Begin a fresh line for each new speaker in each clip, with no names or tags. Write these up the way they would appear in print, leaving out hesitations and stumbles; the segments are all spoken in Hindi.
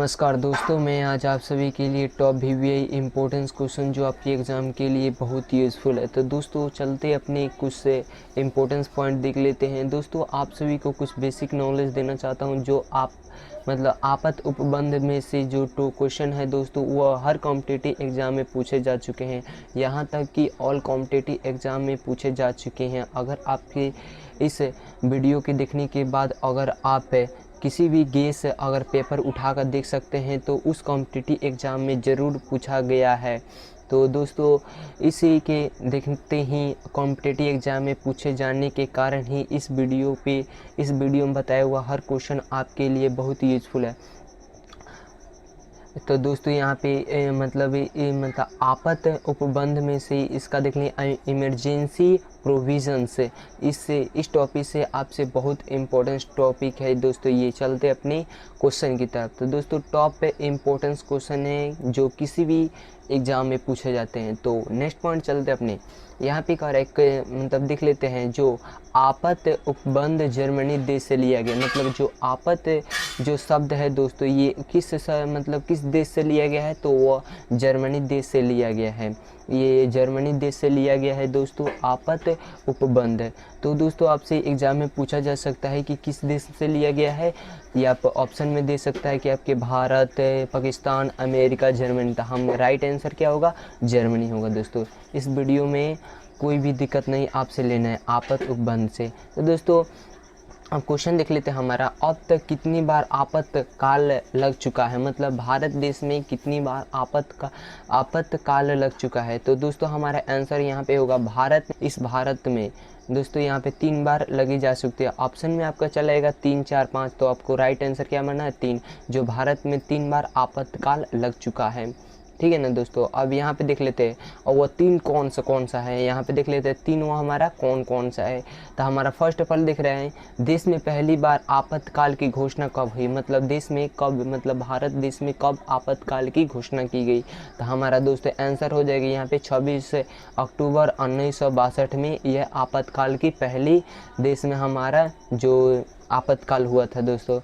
नमस्कार दोस्तों, मैं आज आप सभी के लिए टॉप VVI इम्पोर्टेंस क्वेश्चन जो आपके एग्ज़ाम के लिए बहुत यूज़फुल है। तो दोस्तों चलते अपने कुछ से इम्पोर्टेंस पॉइंट देख लेते हैं। दोस्तों आप सभी को कुछ बेसिक नॉलेज देना चाहता हूं जो आपत उपबंध में से जो टू क्वेश्चन है दोस्तों वह हर कॉम्पिटिटिव एग्ज़ाम में पूछे जा चुके हैं। यहाँ तक कि ऑल कॉम्पिटिटिव एग्ज़ाम में पूछे जा चुके हैं। अगर आपके इस वीडियो के देखने के बाद अगर आप किसी भी गेस अगर पेपर उठाकर देख सकते हैं तो उस कॉम्पिटिटिव एग्ज़ाम में ज़रूर पूछा गया है। तो दोस्तों इसी के देखते ही कॉम्पिटिटिव एग्ज़ाम में पूछे जाने के कारण ही इस वीडियो में बताया हुआ हर क्वेश्चन आपके लिए बहुत यूज़फुल है। तो दोस्तों यहाँ पे मतलब आपत उपबंध में से इसका देख लें इमरजेंसी प्रोविज़न्स, इस टॉपिक से आपसे बहुत इम्पोर्टेंट टॉपिक है दोस्तों। ये चलते अपने क्वेश्चन की तरफ। तो दोस्तों टॉप इम्पोर्टेंस क्वेश्चन है जो किसी भी एग्ज़ाम में पूछे जाते हैं। तो नेक्स्ट पॉइंट चलते अपने यहाँ पे करेक्ट मतलब देख लेते हैं। जो आपत उपबंध जर्मनी देश से लिया गया, मतलब जो आपत जो शब्द है दोस्तों ये किस देश से लिया गया है, तो वह जर्मनी देश से लिया गया है। ये जर्मनी देश से लिया गया है दोस्तों आपत उपबंध। तो दोस्तों आपसे एग्ज़ाम में पूछा जा सकता है कि किस देश से लिया गया है। ये आप ऑप्शन में दे सकता है कि आपके भारत, पाकिस्तान, अमेरिका, जर्मनी। तो हम राइट आंसर क्या होगा, जर्मनी होगा दोस्तों। इस वीडियो में कोई भी दिक्कत नहीं आपसे लेना है आपत उपबंध से। तो दोस्तों अब क्वेश्चन देख लेते हैं हमारा। अब तक कितनी बार आपातकाल लग चुका है, मतलब भारत देश में कितनी बार आपातकाल लग चुका है। तो दोस्तों हमारा आंसर यहाँ पे होगा भारत में दोस्तों यहाँ पे 3 बार लगी जा सकती है। ऑप्शन में आपका चलेगा 3, 4, 5। तो आपको राइट आंसर क्या मानना है, 3। जो भारत में 3 बार आपातकाल लग चुका है, ठीक है ना दोस्तों। अब यहाँ पे देख लेते हैं और वो 3 कौन सा है। यहाँ पे देख लेते हैं 3 वो हमारा कौन सा है। तो हमारा फर्स्ट ऑफ ऑल देख रहे हैं देश में पहली बार आपातकाल की घोषणा कब हुई, मतलब देश में कब, मतलब भारत देश में कब आपातकाल की घोषणा की गई। तो हमारा दोस्तों आंसर हो जाएगा यहाँ पे 26 अक्टूबर 1962 में यह आपातकाल की पहली देश में हमारा जो आपातकाल हुआ था दोस्तों।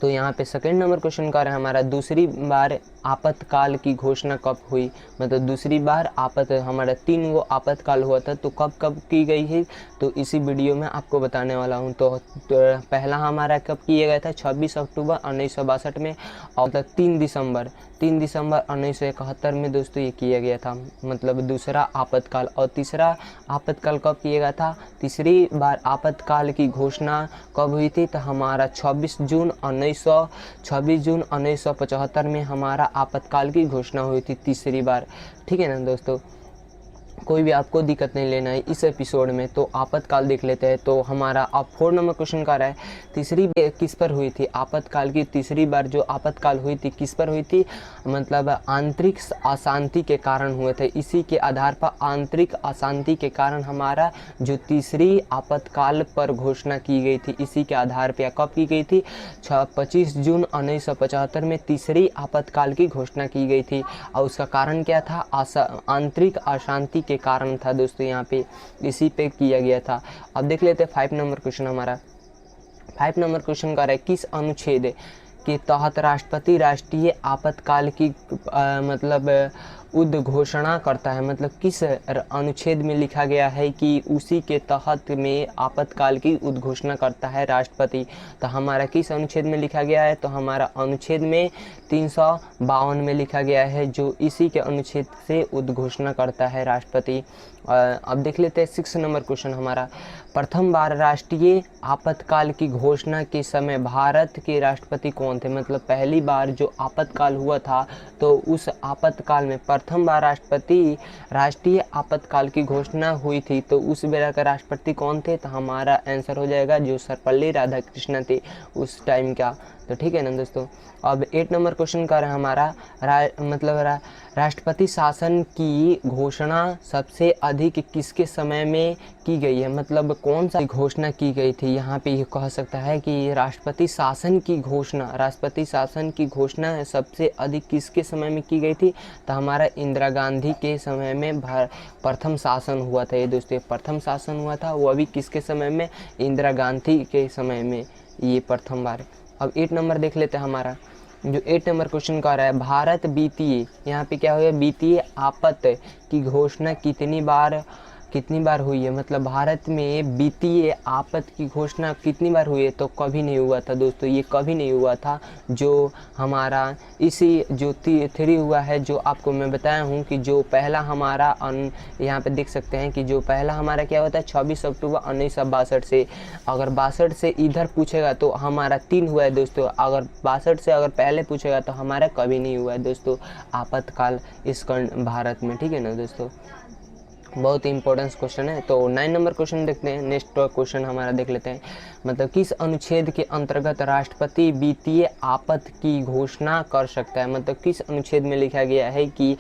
तो यहाँ पे सेकंड नंबर क्वेश्चन का है हमारा दूसरी बार आपातकाल की घोषणा कब हुई, मतलब दूसरी बार हमारा 3 वो आपातकाल हुआ था तो कब की गई है, तो इसी वीडियो में आपको बताने वाला हूँ। तो पहला हमारा कब किया गया था, 26 अक्टूबर 1962 में, और 3 दिसंबर 1971 में दोस्तों ये किया गया था, मतलब दूसरा आपातकाल। और तीसरा आपातकाल कब किया गया था, तीसरी बार आपातकाल की घोषणा कब हुई थी, तो हमारा 26 जून 1975 में हमारा आपातकाल की घोषणा हुई थी तीसरी बार, ठीक है ना दोस्तों। कोई भी आपको दिक्कत नहीं लेना है इस एपिसोड में। तो आपातकाल देख लेते हैं। तो हमारा अब 4 नंबर क्वेश्चन का रहा है तीसरी किस पर हुई थी, आपातकाल की तीसरी बार जो आपातकाल हुई थी किस पर हुई थी, मतलब आंतरिक अशांति के कारण हुए थे। इसी के आधार पर आंतरिक अशांति के कारण हमारा जो तीसरी आपातकाल पर घोषणा की गई थी, इसी के आधार पर कब की गई थी, 25 जून 1975 में तीसरी आपातकाल की घोषणा की गई थी। और उसका कारण क्या था, आंतरिक अशांति के कारण था दोस्तों, यहाँ पे इसी पे किया गया था। अब देख लेते हैं 5 नंबर क्वेश्चन हमारा। 5 नंबर क्वेश्चन का है किस अनुच्छेद के तहत राष्ट्रपति राष्ट्रीय आपातकाल की मतलब उद्घोषणा करता है, मतलब किस अनुच्छेद में लिखा गया है कि उसी के तहत में आपातकाल की उद्घोषणा करता है राष्ट्रपति। तो हमारा किस अनुच्छेद में लिखा गया है, तो हमारा अनुच्छेद में 352 में लिखा गया है, जो इसी के अनुच्छेद से उद्घोषणा करता है राष्ट्रपति। अब देख लेते हैं 6 नंबर क्वेश्चन हमारा। प्रथम बार राष्ट्रीय आपातकाल की घोषणा के समय भारत के राष्ट्रपति कौन थे, मतलब पहली बार जो आपातकाल हुआ था तो उस आपातकाल में प्रथम बार राष्ट्रीय आपातकाल की घोषणा हुई थी, तो उस बेरा का राष्ट्रपति कौन थे, तो हमारा आंसर हो जाएगा जो सर्वपल्ली राधाकृष्णन थे उस टाइम का। तो ठीक है ना दोस्तों। अब 8 नंबर क्वेश्चन का है हमारा राष्ट्रपति शासन की घोषणा सबसे अधिक किसके समय में की गई है, मतलब कौन सा घोषणा की गई थी। यहाँ पे ये कह सकता है कि राष्ट्रपति शासन की घोषणा सबसे अधिक किसके समय में की गई थी, तो हमारा इंदिरा गांधी के समय में प्रथम शासन हुआ था। ये दोस्तों प्रथम शासन हुआ था, वो अभी किसके समय में, इंदिरा गांधी के समय में ये प्रथम बार। अब 8 नंबर देख लेते हैं हमारा जो 8 नंबर क्वेश्चन का रहा है, भारत वित्तीय, यहाँ पे क्या हुआ, वित्तीय आपात की घोषणा कितनी बार हुई है, मतलब भारत में वित्तीय आपात की घोषणा कितनी बार हुई है, तो कभी नहीं हुआ था दोस्तों, ये कभी नहीं हुआ था। जो हमारा इसी जो 3 हुआ है, जो आपको मैं बताया हूँ कि जो पहला हमारा यहाँ पे देख सकते हैं कि जो पहला हमारा क्या होता है 26 अक्टूबर 1962 से, अगर 62 से इधर पूछेगा तो हमारा 3 हुआ है दोस्तों, अगर 62 से अगर पहले पूछेगा तो हमारा कभी नहीं हुआ है दोस्तों आपातकाल इस भारत में, ठीक है ना दोस्तों। बहुत ही इंपॉर्टेंट क्वेश्चन है। तो 9 नंबर क्वेश्चन देखते हैं, नेक्स्ट क्वेश्चन हमारा देख लेते हैं, मतलब किस अनुच्छेद के अंतर्गत राष्ट्रपति वित्तीय आपात की घोषणा कर सकता है, मतलब किस अनुच्छेद में लिखा गया है कि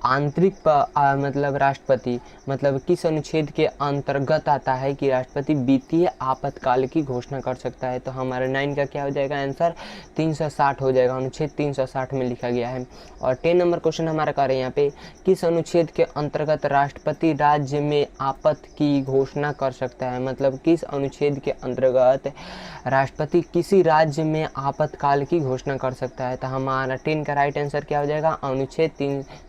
आंतरिक मतलब राष्ट्रपति, मतलब किस अनुच्छेद के अंतर्गत आता है कि राष्ट्रपति वित्तीय आपातकाल की घोषणा कर सकता है। तो हमारा 9 का क्या हो जाएगा आंसर, 360 हो जाएगा, अनुच्छेद 360 में लिखा गया है। और 10 नंबर क्वेश्चन हमारा कर रहे हैं यहाँ पे, किस अनुच्छेद के अंतर्गत राष्ट्रपति राज्य में आपात की घोषणा कर सकता है, मतलब किस अनुच्छेद के अंतर्गत राष्ट्रपति किसी राज्य में आपातकाल की घोषणा कर सकता है। तो हमारा 10 का राइट आंसर क्या हो जाएगा, अनुच्छेद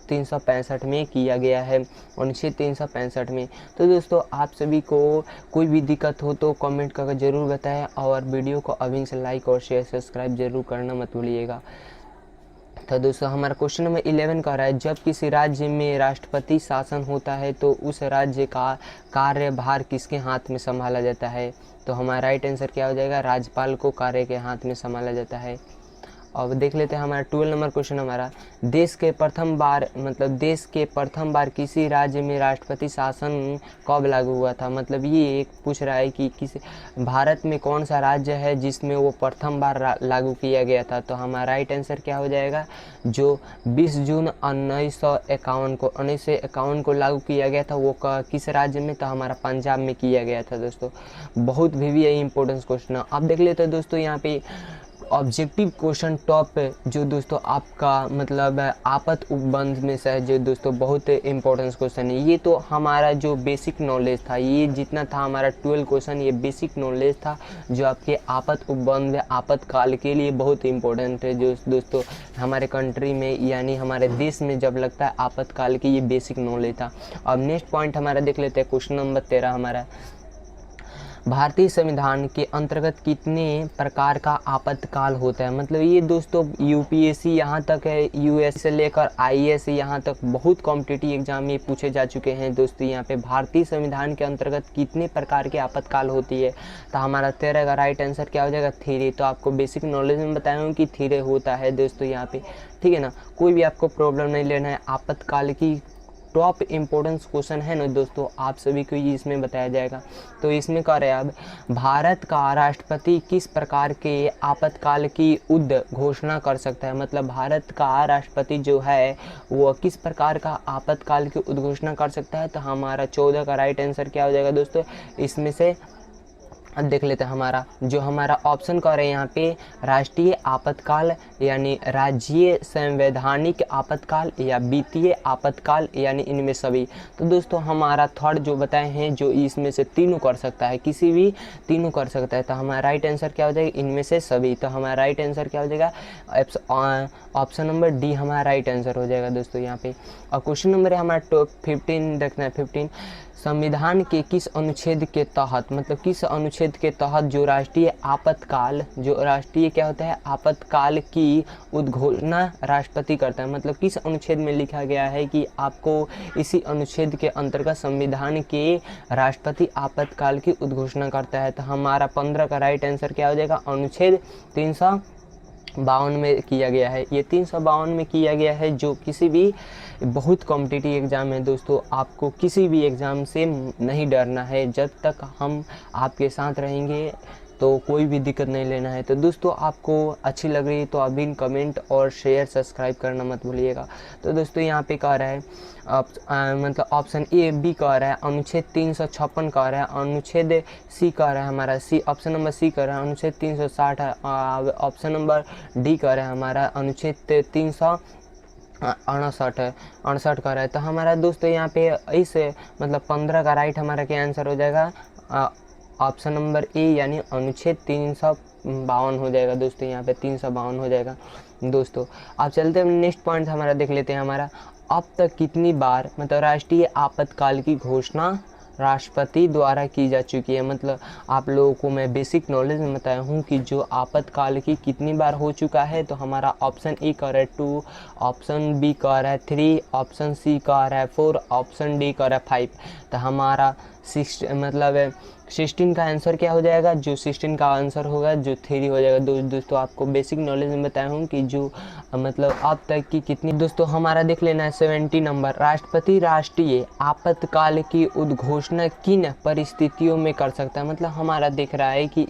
365 में किया गया है, अनुच्छेद 365 में। तो दोस्तों आप सभी को कोई भी दिक्कत हो तो कमेंट करके ज़रूर बताएं, और वीडियो को अभी से लाइक और शेयर सब्सक्राइब जरूर करना मत भूलिएगा। तो दोस्तों हमारा क्वेश्चन नंबर 11 का रहा है, जब किसी राज्य में राष्ट्रपति शासन होता है तो उस राज्य का कार्यभार किसके हाथ में संभाला जाता है। तो हमारा राइट आंसर क्या हो जाएगा, राज्यपाल को कार्य के हाथ में संभाला जाता है। अब देख लेते हैं हमारा 12 नंबर क्वेश्चन हमारा, देश के प्रथम बार किसी राज्य में राष्ट्रपति शासन कब लागू हुआ था, मतलब ये एक पूछ रहा है कि किसी भारत में कौन सा राज्य है जिसमें वो प्रथम बार लागू किया गया था। तो हमारा राइट आंसर क्या हो जाएगा, जो 20 जून 1951 को लागू किया गया था, वो किस राज्य में, तो हमारा पंजाब में किया गया था दोस्तों। बहुत भी इंपॉर्टेंट क्वेश्चन है। अब देख लेते हैं दोस्तों यहाँ पे ऑब्जेक्टिव क्वेश्चन टॉप जो दोस्तों आपका मतलब आपात उपबंध में से है, जो दोस्तों बहुत इंपॉर्टेंट क्वेश्चन है। ये तो हमारा जो बेसिक नॉलेज था, ये जितना था हमारा 12 क्वेश्चन, ये बेसिक नॉलेज था जो आपके आपात उपबंध में आपातकाल के लिए बहुत इंपॉर्टेंट है, जो दोस्तों हमारे कंट्री में यानी हमारे देश में जब लगता है आपातकाल की, ये बेसिक नॉलेज था। अब नेक्स्ट पॉइंट हमारा देख लेते हैं, क्वेश्चन नंबर 13 हमारा, भारतीय संविधान के अंतर्गत कितने प्रकार का आपातकाल होता है। मतलब ये दोस्तों यूपीएससी यहाँ तक है, यूएस से लेकर आईएएस यहाँ तक बहुत कॉम्पिटिटिव एग्जाम में पूछे जा चुके हैं दोस्तों। यहाँ पे भारतीय संविधान के अंतर्गत कितने प्रकार के आपातकाल होती है। तो हमारा 13 का राइट आंसर क्या हो जाएगा, 3। तो आपको बेसिक नॉलेज में बताया हूँ कि 3 होता है दोस्तों यहाँ पे, ठीक है ना। कोई भी आपको प्रॉब्लम नहीं लेना है, आपातकाल की टॉप इम्पोर्टेंस क्वेश्चन है ना दोस्तों, आप सभी को ये इसमें बताया जाएगा। तो इसमें कह रहे हैं अब, भारत का राष्ट्रपति किस प्रकार के आपातकाल की घोषणा कर सकता है। मतलब भारत का राष्ट्रपति जो है वो किस प्रकार का आपातकाल की उद्घोषणा कर सकता है। तो हमारा 14 का राइट आंसर क्या हो जाएगा दोस्तों, इसमें से अब देख लेते हैं हमारा जो हमारा ऑप्शन कर रहे हैं यहाँ पे, राष्ट्रीय आपातकाल यानी राज्य संवैधानिक आपातकाल या वित्तीय आपातकाल यानी इनमें सभी। तो दोस्तों हमारा थर्ड जो बताए हैं, जो इसमें से तीनों कर सकता है, किसी भी तीनों कर सकता है। तो हमारा राइट आंसर क्या हो जाएगा, इनमें से सभी। तो हमारा राइट आंसर क्या हो जाएगा, ऑप्शन नंबर डी हमारा राइट आंसर हो जाएगा दोस्तों यहाँ पे। और क्वेश्चन नंबर है हमारा 15 देखना है, 15, संविधान के किस अनुच्छेद के तहत, मतलब किस अनुच्छेद के तहत जो राष्ट्रीय क्या होता है आपातकाल की उद्घोषणा राष्ट्रपति करता है। मतलब किस अनुच्छेद में लिखा गया है कि आपको इसी अनुच्छेद के अंतर्गत संविधान के राष्ट्रपति आपातकाल की उद्घोषणा करता है। तो हमारा 15 का राइट आंसर क्या हो जाएगा, अनुच्छेद 352 में किया गया है। ये 352 में किया गया है, जो किसी भी बहुत कॉम्पिटिटिव एग्ज़ाम है दोस्तों, आपको किसी भी एग्ज़ाम से नहीं डरना है। जब तक हम आपके साथ रहेंगे तो कोई भी दिक्कत नहीं लेना है। तो दोस्तों आपको अच्छी लग रही है तो अभी कमेंट और शेयर सब्सक्राइब करना मत भूलिएगा। तो दोस्तों यहाँ पे कह रहा है मतलब ऑप्शन ए बी कह रहा है अनुच्छेद 356 कह रहा है, अनुच्छेद सी कह रहा है हमारा सी, ऑप्शन नंबर सी कह रहा है अनुच्छेद 360 है, ऑप्शन नंबर डी कह रहा है हमारा अनुच्छेद 368 का रहा है। तो हमारा दोस्तों यहाँ पे इस मतलब 15 का राइट हमारा क्या आंसर हो जाएगा, ऑप्शन नंबर ए यानी अनुच्छेद 352 हो जाएगा दोस्तों, यहाँ पे 352 हो जाएगा। दोस्तों आप चलते हैं नेक्स्ट पॉइंट हमारा देख लेते हैं हमारा, अब तक कितनी बार मतलब राष्ट्रीय आपातकाल की घोषणा राष्ट्रपति द्वारा की जा चुकी है। मतलब आप लोगों को मैं बेसिक नॉलेज में बताया हूँ कि जो आपातकाल की कितनी बार हो चुका है। तो हमारा ऑप्शन ए कह रहा है 2, ऑप्शन बी कह रहा है 3, ऑप्शन सी कह रहा है 4, ऑप्शन डी कह रहा है 5। तो हमारा 16 का आंसर क्या हो जाएगा, जो 16 का आंसर होगा जो 3 हो जाएगा। दोस्तों आपको बेसिक नॉलेज में बताया हूँ कि जो मतलब अब तक की कितनी। दोस्तों हमारा देख लेना है 70 नंबर, राष्ट्रपति राष्ट्रीय आपातकाल की उद्घोषणा किन परिस्थितियों में कर सकता है। मतलब हमारा देख रहा है कि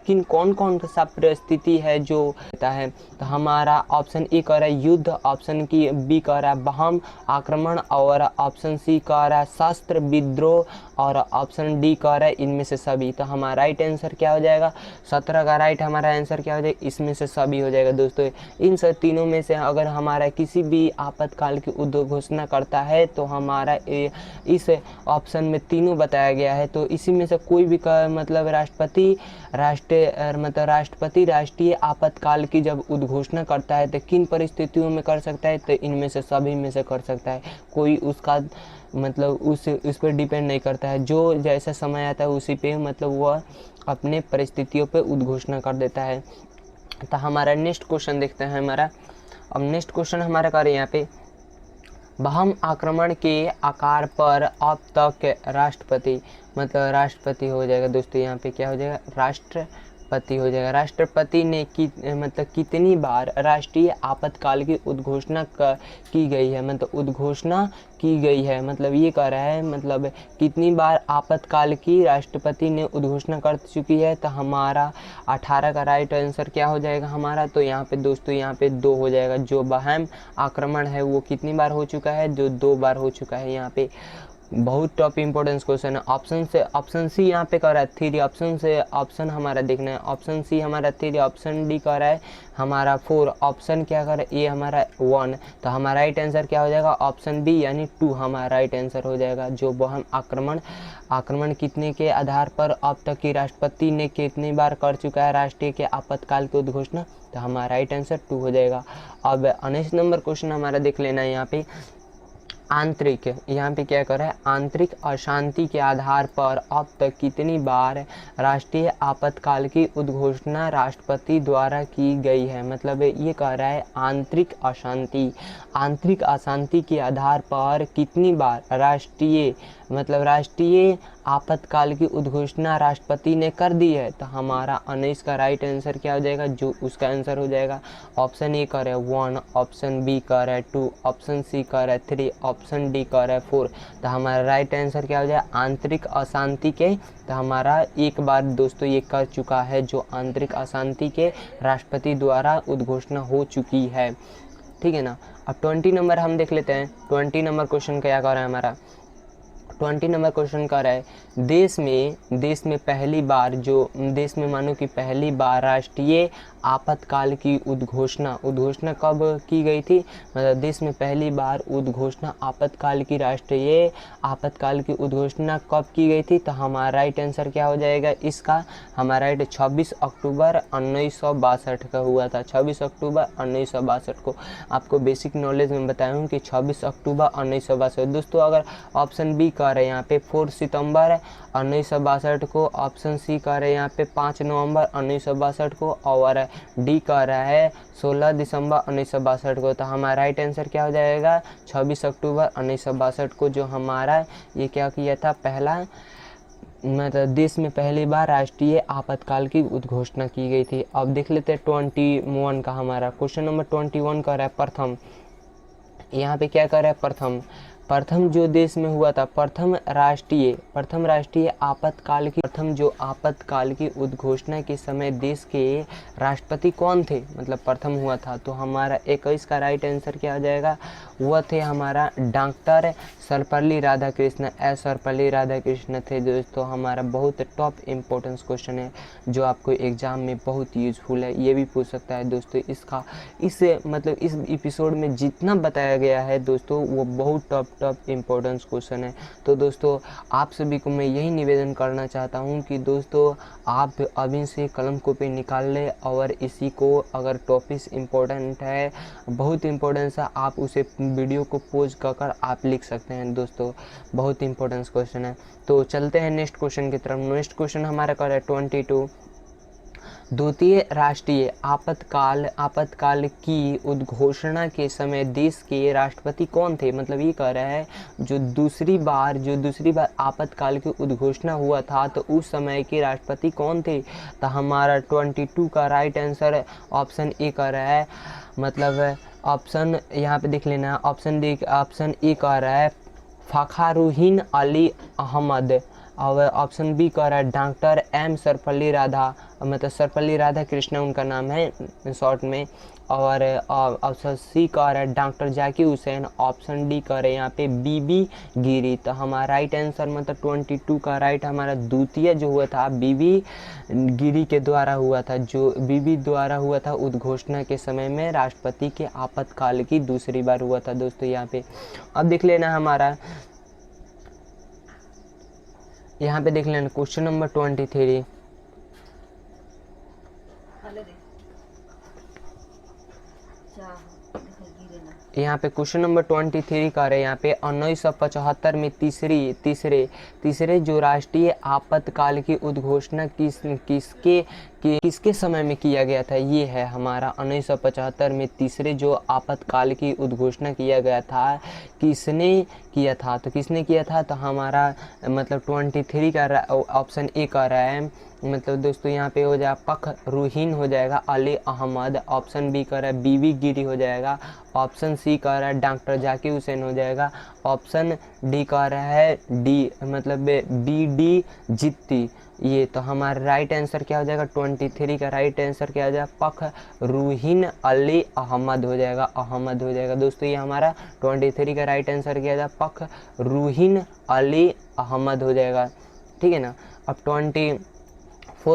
किन कौन कौन सा परिस्थिति है जो होता है। तो हमारा ऑप्शन ए कह रहा है युद्ध, ऑप्शन की बी कह रहा है बम आक्रमण, और ऑप्शन सी कह रहा है शस्त्र विद्रोह, और ऑप्शन डी कह रहा है इनमें से सभी। तो हमारा राइट आंसर क्या हो जाएगा, 17 का राइट हमारा आंसर क्या हो जाएगा, इसमें से सभी हो जाएगा। दोस्तों इन सब तीनों में से अगर हमारा किसी भी आपातकाल की उद्घोषणा करता है तो हमारा इस ऑप्शन में तीनों बताया गया है। तो इसी में से कोई भी मतलब राष्ट्रपति राष्ट्रीय आपातकाल की जब उद्घोषणा करता है तो किन परिस्थितियों में कर सकता है, तो इनमें से सभी में से कर सकता है। कोई उसका मतलब उस पर डिपेंड नहीं करता है, जो जैसा समय आता है उसी पे मतलब वह अपने परिस्थितियों पे उद्घोषणा कर देता है। तो हमारा नेक्स्ट क्वेश्चन देखते हैं हमारा। अब नेक्स्ट क्वेश्चन हमारा कर यहाँ पे, बम आक्रमण के आकार पर अब तक राष्ट्रपति मतलब राष्ट्रपति हो जाएगा। दोस्तों यहाँ पे क्या हो जाएगा, राष्ट्रपति हो जाएगा। राष्ट्रपति ने मतलब कितनी बार राष्ट्रीय आपातकाल की उद्घोषणा की गई है, मतलब उद्घोषणा की गई है, मतलब ये कह रहा है मतलब कितनी बार आपातकाल की राष्ट्रपति ने उद्घोषणा कर चुकी है। तो हमारा 18 का राइट आंसर क्या हो जाएगा हमारा, तो यहाँ पे दोस्तों यहाँ पे 2 हो जाएगा। जो बम आक्रमण है वो कितनी बार हो चुका है, जो 2 बार हो चुका है। यहाँ पे बहुत टॉप इंपॉर्टेंस क्वेश्चन है। ऑप्शन सी यहाँ पे कह रहा है 3, ऑप्शन हमारा देखना है, ऑप्शन सी हमारा 3, ऑप्शन डी कह रहा है हमारा 4, ऑप्शन क्या कर रहा है ये हमारा 1। तो हमारा राइट आंसर क्या हो जाएगा, ऑप्शन बी यानी 2 हमारा राइट आंसर हो जाएगा। जो बम आक्रमण कितने के आधार पर अब तक की राष्ट्रपति ने कितनी बार कर चुका है राष्ट्रीय के आपातकाल की उद्घोषणा, तो हमारा राइट आंसर 2 हो जाएगा। अब नेक्स्ट नंबर क्वेश्चन हमारा देख लेना है यहाँ पे, आंतरिक, यहाँ पे क्या कर रहा है, आंतरिक अशांति के आधार पर अब तक कितनी बार राष्ट्रीय आपातकाल की उद्घोषणा राष्ट्रपति द्वारा की गई है। मतलब ये कह रहा है आंतरिक अशांति के आधार पर कितनी बार राष्ट्रीय आपातकाल की उद्घोषणा राष्ट्रपति ने कर दी है। तो हमारा 19 का राइट आंसर क्या हो जाएगा, जो उसका आंसर हो जाएगा ऑप्शन ए कह रहा है 1, ऑप्शन बी कह रहा है 2, ऑप्शन सी कह रहा है 3, ऑप्शन डी कह रहा है 4। तो हमारा राइट आंसर क्या हो जाएगा, आंतरिक अशांति के। तो हमारा एक बार दोस्तों ये कर चुका है, जो आंतरिक अशांति के राष्ट्रपति द्वारा उद्घोषणा हो चुकी है, ठीक है ना। अब 20 नंबर हम देख लेते हैं। 20 नंबर क्वेश्चन क्या कर रहा है हमारा, 20 नंबर क्वेश्चन कर रहा है, देश में पहली बार देश में मानो कि पहली बार राष्ट्रीय आपातकाल की उद्घोषणा कब की गई थी। मतलब देश में पहली बार राष्ट्रीय आपातकाल की उद्घोषणा कब की गई थी। तो हमारा राइट आंसर क्या हो जाएगा इसका, हमारा राइट 26 अक्टूबर 1962 का हुआ था। 26 अक्टूबर 1962 को आपको बेसिक नॉलेज में बताया हूँ कि 26 अक्टूबर 1962। दोस्तों अगर ऑप्शन बी कह रहे हैं यहाँ पे 4 सितंबर 1962 को, ऑप्शन सी कह रहे हैं यहाँ पे 5 नवंबर 1962 को, और डी कह रहा है 16 दिसंबर 1962 को। तो हमारा राइट आंसर क्या हो जाएगा 26 अक्टूबर 1962 को, जो हमारा ये क्या किया था, पहला मतलब देश में पहली बार राष्ट्रीय आपातकाल की उद्घोषणा की गई थी। अब देख लेते हैं 21 का हमारा क्वेश्चन नंबर 21 कह रहा है प्रथम, यहाँ पे क्या कर रहा है प्रथम जो देश में हुआ था, प्रथम राष्ट्रीय आपातकाल की उद्घोषणा के समय देश के राष्ट्रपति कौन थे, मतलब प्रथम हुआ था। तो हमारा 21 का राइट आंसर क्या हो जाएगा, वह थे हमारा डॉक्टर सर्वपल्ली राधाकृष्ण। सर्वपल्ली राधाकृष्ण थे दोस्तों हमारा। बहुत टॉप इम्पोर्टेंस क्वेश्चन है जो आपको एग्ज़ाम में बहुत यूज़फुल है, ये भी पूछ सकता है दोस्तों। इसका इस एपिसोड में जितना बताया गया है दोस्तों वो बहुत टॉप इम्पोर्टेंस क्वेश्चन है। तो दोस्तों आप सभी को मैं यही निवेदन करना चाहता हूँ कि दोस्तों आप अभी से कलम कॉपी निकाल लें और इसी को अगर टॉपिक इम्पोर्टेंट है, बहुत इम्पोर्टेंस है, आप उसे वीडियो को पोज कर आप लिख सकते हैं दोस्तों। बहुत इंपॉर्टेंट क्वेश्चन है। तो चलते हैं नेक्स्ट क्वेश्चन की तरफ। नेक्स्ट क्वेश्चन हमारा कर है 22। द्वितीय राष्ट्रीय आपातकाल की उद्घोषणा के समय देश के राष्ट्रपति कौन थे? मतलब ये कह रहा है जो दूसरी बार आपातकाल की उद्घोषणा हुआ था तो उस समय के राष्ट्रपति कौन थे? तो हमारा 22 का राइट आंसर ऑप्शन ए कह रहा है। मतलब ऑप्शन यहाँ पे देख लेना, ऑप्शन ए कह रहा है फ़खरुद्दीन अली अहमद, और ऑप्शन बी कह रहा है डॉक्टर एम सर्वपल्ली सर्वपल्ली राधाकृष्ण उनका नाम है शॉर्ट में, और ऑप्शन सी कह रहा है doctor Zakir Hussain, option D कह रहे हैं यहाँ पे बीबी गिरी। तो हमारा राइट आंसर 22 का राइट हमारा द्वितीय जो हुआ था बीबी गिरी के द्वारा हुआ था, जो बीबी द्वारा हुआ था उद्घोषणा के समय में राष्ट्रपति के आपातकाल की दूसरी बार हुआ था दोस्तों यहाँ पे। अब देख लेना हमारा यहाँ पे देख लेना क्वेश्चन नंबर 23। यहाँ पे क्वेश्चन नंबर 23 का रहे यहाँ पे 1975 में तीसरे जो राष्ट्रीय आपातकाल की उद्घोषणा किसके समय में किया गया था? ये है हमारा 1975 में तीसरे जो आपातकाल की उद्घोषणा किया गया था किसने किया था? तो किसने किया था? तो हमारा मतलब 23 का ऑप्शन ए का रहा है। मतलब दोस्तों यहाँ पे हो जाएगा फ़खरुद्दीन हो जाएगा अली अहमद, ऑप्शन बी कर रहा है बीबी गिरी हो जाएगा, ऑप्शन सी कह रहा है डॉक्टर जाकिर हुसैन हो जाएगा, ऑप्शन डी कह रहा है डी मतलब बी डी जित्ती। ये तो हमारा राइट आंसर क्या हो जाएगा? 23 का राइट आंसर क्या हो जाएगा? फ़खरुद्दीन अली अहमद हो जाएगा दोस्तों। ये हमारा 23 का राइट आंसर क्या हो जाएगा? फ़खरुद्दीन अली अहमद हो जाएगा, ठीक है ना। अब 24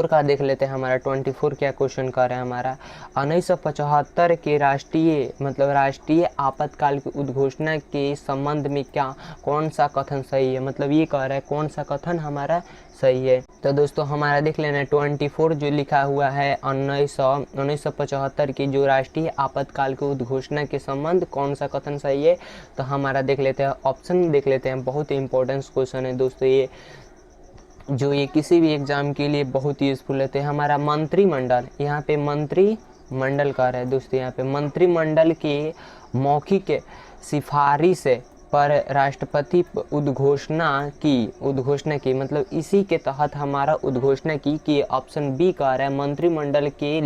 का देख लेते हैं हमारा 24 क्या क्वेश्चन कर रहा है हमारा। 1975 के राष्ट्रीय आपातकाल की उद्घोषणा के संबंध में कौन सा कथन सही है? मतलब ये कह रहा है कौन सा कथन हमारा सही है। तो दोस्तों हमारा देख लेना 24 जो लिखा हुआ है 1975 की जो राष्ट्रीय आपातकाल की उद्घोषणा के संबंध कौन सा कथन सही है? तो हमारा देख लेते हैं ऑप्शन देख लेते हैं। बहुत इंपॉर्टेंट क्वेश्चन है दोस्तों ये किसी भी एग्ज़ाम के लिए बहुत यूज़फुल रहते हैं। हमारा मंत्रिमंडल, यहाँ पे मंत्रिमंडल का है दोस्तों, यहाँ पे मंत्रिमंडल के मौखिक सिफारिश पर राष्ट्रपति उद्घोषणा की मतलब इसी के तहत हमारा उद्घोषणा की कि ऑप्शन बी कह रहा है मंत्रिमंडल के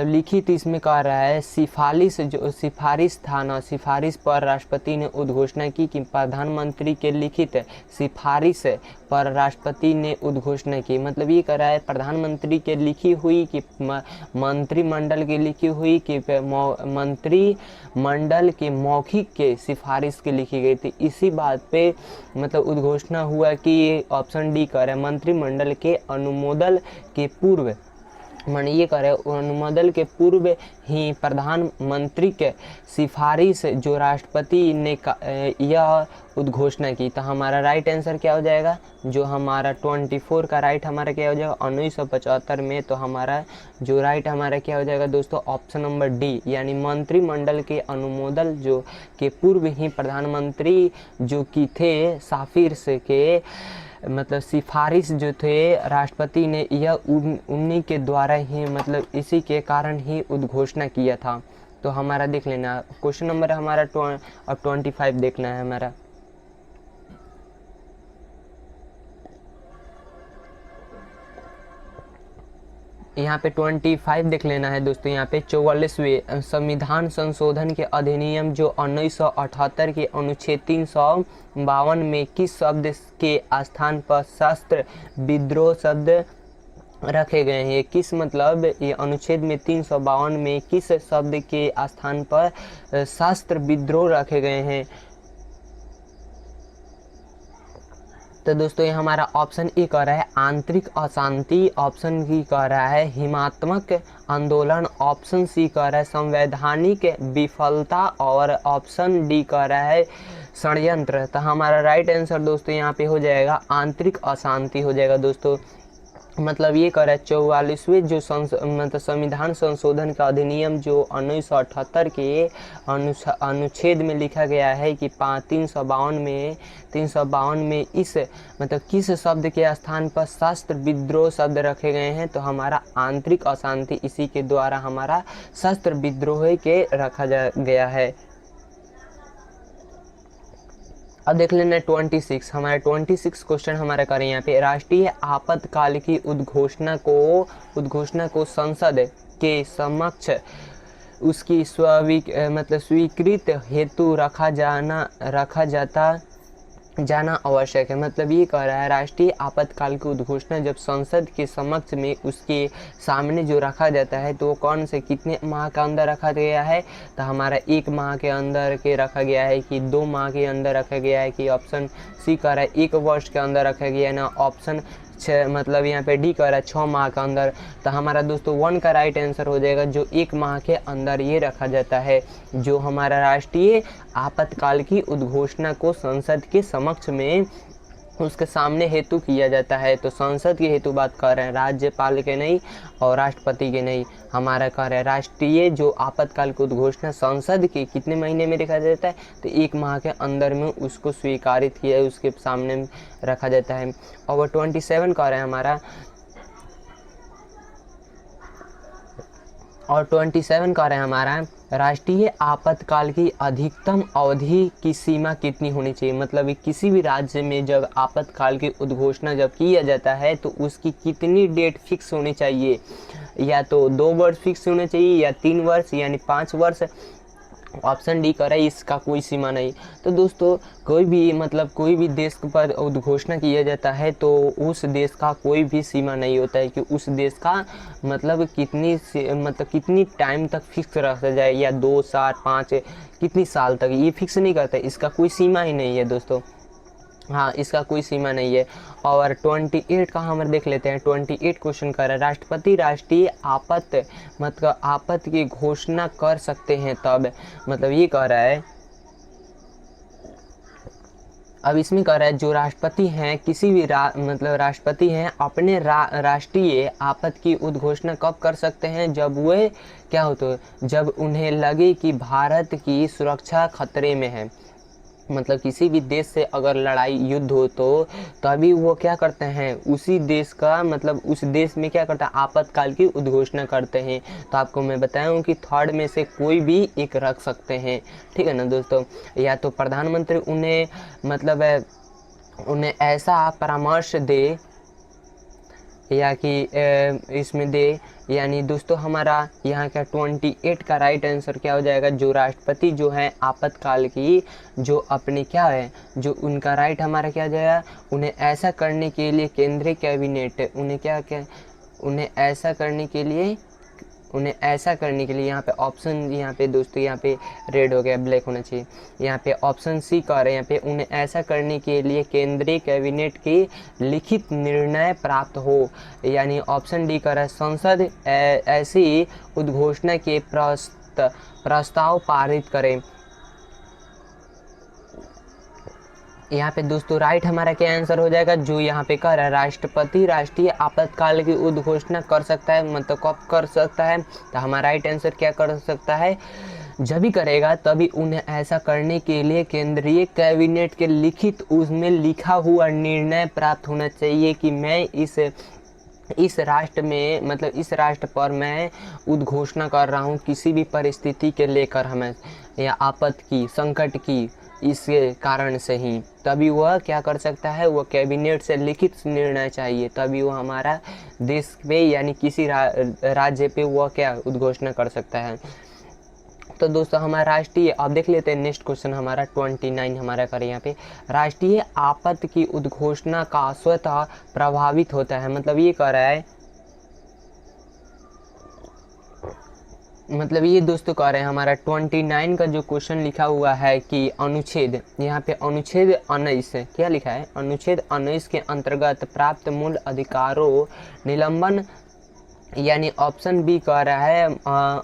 लिखित इसमें कह रहा है सिफारिश था ना, सिफारिश पर राष्ट्रपति ने उद्घोषणा की कि प्रधानमंत्री के लिखित सिफारिश पर राष्ट्रपति ने उद्घोषणा की। मतलब ये कह रहा है प्रधानमंत्री के लिखी हुई कि मंत्रिमंडल के लिखी हुई कि मंत्रिमंडल के मौखिक के सिफारिश के लिखी गई थी। इसी बात पे मतलब उद्घोषणा हुआ कि ये ऑप्शन डी कह रहा है मंत्रिमंडल के अनुमोदन के पूर्व ये करे अनुमोदन के पूर्व ही प्रधानमंत्री के सिफारिश जो राष्ट्रपति ने यह उद्घोषणा की। तो हमारा राइट आंसर क्या हो जाएगा? जो हमारा 24 का राइट हमारा क्या हो जाएगा 1975 में। तो हमारा जो राइट हमारा क्या हो जाएगा दोस्तों? ऑप्शन नंबर डी, यानी मंत्रिमंडल के अनुमोदन जो के पूर्व ही प्रधानमंत्री जो की थे साफिर के मतलब सिफारिश जो थे राष्ट्रपति ने यह उन्हीं के द्वारा ही मतलब इसी के कारण ही उद्घोषणा किया था। तो हमारा देख लेना क्वेश्चन नंबर हमारा 25 देखना है हमारा। यहाँ पे 25 देख लेना है दोस्तों। यहाँ पे 44वें संविधान संशोधन के अधिनियम जो 1978 के अनुच्छेद 352 में किस शब्द के स्थान पर शस्त्र विद्रोह शब्द रखे गए हैं। किस मतलब ये अनुच्छेद में 352 में किस शब्द के स्थान पर शस्त्र विद्रोह रखे गए हैं? तो दोस्तों ये हमारा ऑप्शन ए कह रहा है आंतरिक अशांति, ऑप्शन बी कह रहा है हिंसात्मक आंदोलन, ऑप्शन सी कह रहा है संवैधानिक विफलता और ऑप्शन डी कह रहा है षड्यंत्र। तो हमारा राइट आंसर दोस्तों यहाँ पे हो जाएगा आंतरिक अशांति हो जाएगा दोस्तों। मतलब ये कह रहा है 44वें जो मतलब संविधान संशोधन का अधिनियम जो 1978 के अनुच्छेद में लिखा गया है कि 352 में इस मतलब किस शब्द के स्थान पर शस्त्र विद्रोह शब्द रखे गए हैं? तो हमारा आंतरिक अशांति इसी के द्वारा हमारा शस्त्र विद्रोह के रखा गया है। अब देख लेना 26 हमारा 26 क्वेश्चन हमारा करें यहाँ पे राष्ट्रीय आपातकाल की उद्घोषणा को संसद के समक्ष उसकी स्वीकृत हेतु रखा जाना आवश्यक है। मतलब ये कह रहा है राष्ट्रीय आपातकाल की उद्घोषणा जब संसद के समक्ष में उसके सामने जो रखा जाता है तो कौन से कितने माह के अंदर रखा गया है? तो हमारा 1 माह के अंदर के रखा गया है कि 2 माह के अंदर रखा गया है कि ऑप्शन सी कह रहा है 1 वर्ष के अंदर रखा गया है ना, ऑप्शन मतलब यहाँ पे डी कह रहा है 6 माह के अंदर। तो हमारा दोस्तों 1 का राइट आंसर हो जाएगा जो 1 माह के अंदर ये रखा जाता है, जो हमारा राष्ट्रीय आपातकाल की उद्घोषणा को संसद के समक्ष में उसके सामने हेतु किया जाता है। तो संसद के हेतु बात कर रहे हैं, राज्यपाल के नहीं और राष्ट्रपति के नहीं। हमारा कह रहे हैं राष्ट्रीय जो आपातकाल की उद्घोषणा संसद के कितने महीने में रखा जाता है? तो 1 माह के अंदर में उसको स्वीकारित किया उसके सामने रखा जाता है। और 27 कह रहे हैं हमारा और 27 कह रहे हैं हमारा राष्ट्रीय आपातकाल की अधिकतम अवधि की सीमा कितनी होनी चाहिए? मतलब किसी भी राज्य में जब आपातकाल की उद्घोषणा जब किया जाता है तो उसकी कितनी डेट फिक्स होनी चाहिए? या तो 2 वर्ष फिक्स होने चाहिए या 3 वर्ष यानी 5 वर्ष। ऑप्शन डी कर रहा है इसका कोई सीमा नहीं। तो दोस्तों कोई भी देश पर उद्घोषणा किया जाता है तो उस देश का कोई भी सीमा नहीं होता है कि उस देश का कितनी टाइम तक फिक्स रखा जाए या 2 साल 5 कितनी साल तक, ये फिक्स नहीं करता है, इसका कोई सीमा ही नहीं है दोस्तों। हाँ, इसका कोई सीमा नहीं है। और 28 का हम देख लेते हैं। 28 क्वेश्चन कर रहा है राष्ट्रपति राष्ट्रीय आपात की घोषणा कर सकते हैं तब। मतलब ये कह रहा है अब इसमें कह रहा है जो राष्ट्रपति हैं किसी भी राष्ट्रपति हैं अपने राष्ट्रीय आपात की उद्घोषणा कब कर सकते हैं? जब वे क्या होते जब उन्हें लगे कि भारत की सुरक्षा खतरे में है। मतलब किसी भी देश से अगर लड़ाई युद्ध हो तो तभी वो क्या करते हैं उसी देश का उस देश में क्या करता है आपातकाल की उद्घोषणा करते हैं। तो आपको मैं बताऊं कि थर्ड में से कोई भी एक रख सकते हैं, ठीक है ना दोस्तों। या तो प्रधानमंत्री उन्हें ऐसा परामर्श दे या कि इसमें दे, यानी दोस्तों हमारा यहाँ का 28 का राइट आंसर क्या हो जाएगा? जो राष्ट्रपति जो है आपातकाल की जो अपने क्या है जो उनका राइट हमारा क्या हो जाएगा? उन्हें ऐसा करने के लिए केंद्रीय कैबिनेट उन्हें ऐसा करने के लिए यहाँ पे ऑप्शन यहाँ पे दोस्तों यहाँ पे रेड हो गया, ब्लैक होना चाहिए। यहाँ पे ऑप्शन सी कह रहे हैं यहाँ पे उन्हें ऐसा करने के लिए केंद्रीय कैबिनेट की लिखित निर्णय प्राप्त हो। यानी ऑप्शन डी कह रहा है संसद ऐसी उद्घोषणा के प्रस्ताव पारित करें। यहाँ पे दोस्तों राइट हमारा क्या आंसर हो जाएगा? जो यहाँ पे कह रहा है राष्ट्रपति राष्ट्रीय आपातकाल की उद्घोषणा कर सकता है, मतलब कब कर सकता है? तो हमारा राइट आंसर क्या कर सकता है? जब भी करेगा तभी उन्हें ऐसा करने के लिए केंद्रीय कैबिनेट के लिखित उसमें लिखा हुआ निर्णय प्राप्त होना चाहिए कि मैं इस राष्ट्र में इस राष्ट्र पर मैं उद्घोषणा कर रहा हूँ किसी भी परिस्थिति के लेकर हमें या आपात की संकट की इसके कारण से ही, तभी वह क्या कर सकता है? वह कैबिनेट से लिखित निर्णय चाहिए तभी वह हमारा देश पे यानी किसी राज्य पे वह क्या उद्घोषणा कर सकता है। तो दोस्तों हमारा राष्ट्रीय अब देख लेते हैं नेक्स्ट क्वेश्चन हमारा 29 हमारा करें यहाँ पे राष्ट्रीय आपात की उद्घोषणा का स्वतः प्रभावित होता है। मतलब ये कह रहा है मतलब ये दोस्तों कह रहे हैं हमारा 29 का जो क्वेश्चन लिखा हुआ है कि अनुच्छेद, यहाँ पे अनुच्छेद 19 क्या लिखा है, अनुच्छेद 19 के अंतर्गत प्राप्त मूल अधिकारों निलंबन, यानी ऑप्शन बी कह रहा है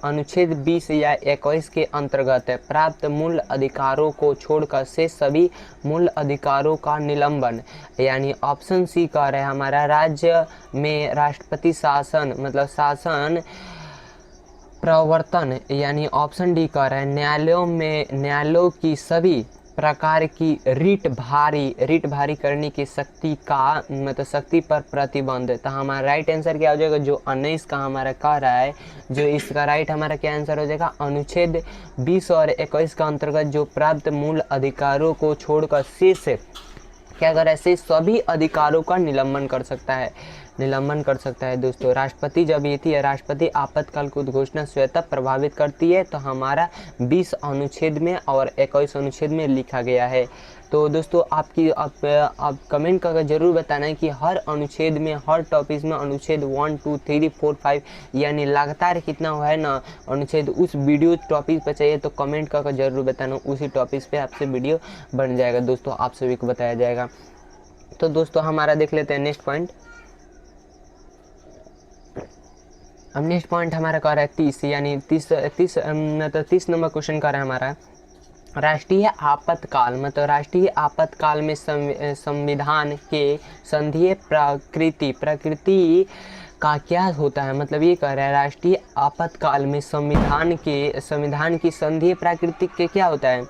अनुच्छेद 20 या 21 के अंतर्गत प्राप्त मूल अधिकारों को छोड़कर से सभी मूल अधिकारों का निलंबन, यानी ऑप्शन सी कह रहा है हमारा राज्य में राष्ट्रपति शासन मतलब शासन प्रवर्तन, यानी ऑप्शन डी कह रहा है न्यायालयों की सभी प्रकार की रीट भारी करने की शक्ति का मतलब शक्ति पर प्रतिबंध। तो हमारा राइट आंसर क्या हो जाएगा, जो 19 का हमारा कह रहा है, जो इसका राइट हमारा क्या आंसर हो जाएगा, अनुच्छेद 20 और 21 का अंतर्गत जो प्राप्त मूल अधिकारों को छोड़कर शेष क्या कर रहा है, शेष सभी अधिकारों का निलंबन कर सकता है दोस्तों। राष्ट्रपति जब ये थी, राष्ट्रपति आपातकाल की उद्घोषणा स्वतः प्रभावित करती है, तो हमारा 20 अनुच्छेद में और 21 अनुच्छेद में लिखा गया है। तो दोस्तों आप कमेंट करके ज़रूर बताना है कि हर अनुच्छेद में, हर टॉपिक में अनुच्छेद 1 2 3 4 5 यानी लगातार कितना हुआ है ना अनुच्छेद उस वीडियो टॉपिक पर चाहिए, तो कमेंट करके ज़रूर बताना, उसी टॉपिक पे आपसे वीडियो बन जाएगा दोस्तों, आप सभी को बताया जाएगा। तो दोस्तों हमारा देख लेते हैं नेक्स्ट पॉइंट। अब नेक्स्ट पॉइंट हमारा कह रहा है 30, यानी 30 नंबर क्वेश्चन कर रहा है हमारा, राष्ट्रीय आपातकाल मतलब राष्ट्रीय आपातकाल में संविधान के संघीय प्रकृति का क्या होता है। मतलब ये कह रहा है राष्ट्रीय आपातकाल में संविधान की संघीय प्रकृति के क्या होता है,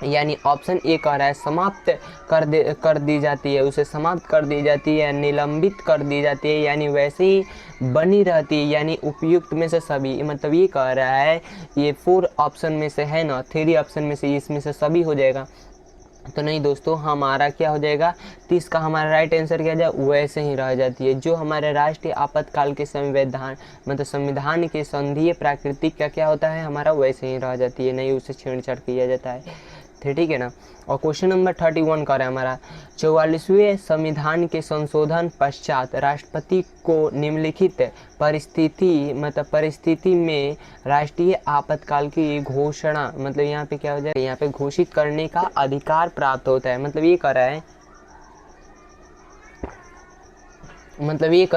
यानी ऑप्शन ए कह रहा है समाप्त कर दी जाती है, उसे समाप्त कर दी जाती है, निलंबित कर दी जाती है, यानी वैसे ही बनी रहती है, यानी उपयुक्त में से सभी। मतलब ये कह रहा है ये 4 ऑप्शन में से है ना, 3 ऑप्शन में से इसमें से सभी हो जाएगा, तो नहीं दोस्तों, हमारा क्या हो जाएगा 30 का हमारा राइट आंसर क्या जाए, वैसे ही रह जाती है। जो हमारे राष्ट्रीय आपातकाल के संविधान के संघीय प्राकृतिक का क्या होता है हमारा, वैसे ही रह जाती है, नहीं उसे छेड़छाड़ किया जाता है, ठीक है ना। और क्वेश्चन नंबर 31 का है हमारा, 44वें संविधान के संशोधन पश्चात राष्ट्रपति को निम्नलिखित परिस्थिति में राष्ट्रीय आपातकाल की घोषणा, मतलब यहाँ पे क्या हो जाए, यहाँ पे घोषित करने का अधिकार प्राप्त होता है। मतलब ये कह रहा